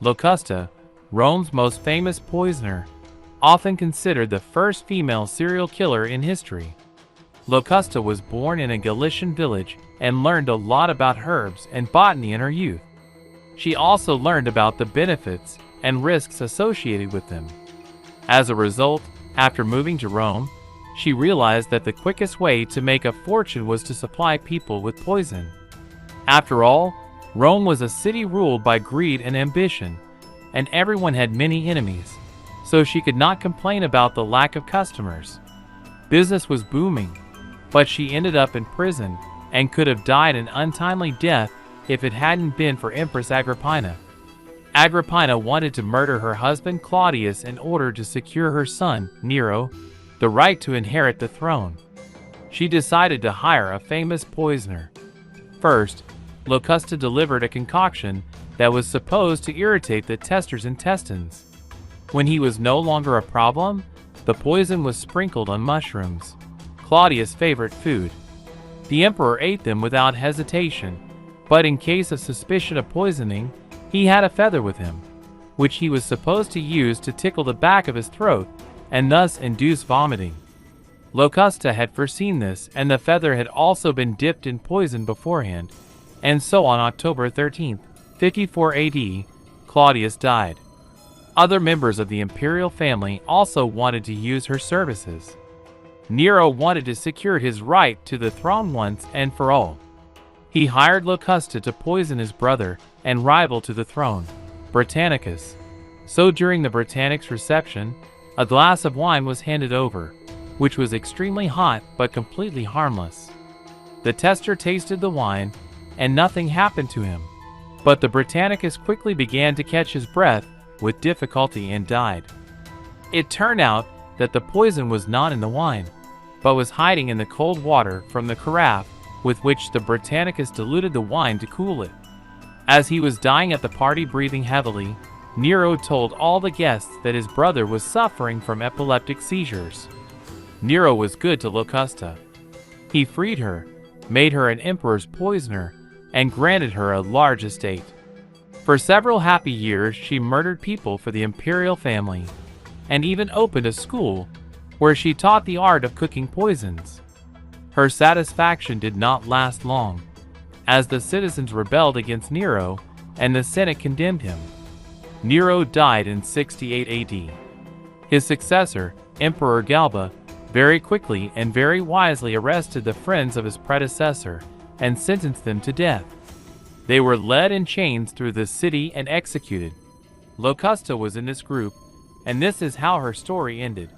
Locusta, Rome's most famous poisoner, often considered the first female serial killer in history. Locusta was born in a Galician village and learned a lot about herbs and botany in her youth. She also learned about the benefits and risks associated with them. As a result, after moving to Rome, she realized that the quickest way to make a fortune was to supply people with poison. After all, Rome was a city ruled by greed and ambition, and everyone had many enemies, so she could not complain about the lack of customers. Business was booming, but she ended up in prison and could have died an untimely death if it hadn't been for Empress Agrippina. Agrippina wanted to murder her husband Claudius in order to secure her son, Nero, the right to inherit the throne. She decided to hire a famous poisoner. First, Locusta delivered a concoction that was supposed to irritate the tester's intestines. When he was no longer a problem, the poison was sprinkled on mushrooms, Claudius' favorite food. The emperor ate them without hesitation, but in case of suspicion of poisoning, he had a feather with him, which he was supposed to use to tickle the back of his throat and thus induce vomiting. Locusta had foreseen this, and the feather had also been dipped in poison beforehand, and so on October 13, 54 AD, Claudius died. Other members of the imperial family also wanted to use her services. Nero wanted to secure his right to the throne once and for all. He hired Locusta to poison his brother and rival to the throne, Britannicus. So during the Britannic's reception, a glass of wine was handed over, which was extremely hot but completely harmless. The tester tasted the wine, and nothing happened to him. But the Britannicus quickly began to catch his breath with difficulty and died. It turned out that the poison was not in the wine, but was hiding in the cold water from the carafe with which the Britannicus diluted the wine to cool it. As he was dying at the party breathing heavily, Nero told all the guests that his brother was suffering from epileptic seizures. Nero was good to Locusta. He freed her, made her an emperor's poisoner, and granted her a large estate. For several happy years she murdered people for the imperial family, and even opened a school where she taught the art of cooking poisons. Her satisfaction did not last long, as the citizens rebelled against Nero and the Senate condemned him. Nero died in 68 AD. His successor, Emperor Galba, very quickly and very wisely arrested the friends of his predecessor and sentenced them to death. They were led in chains through the city and executed. Locusta was in this group, and this is how her story ended.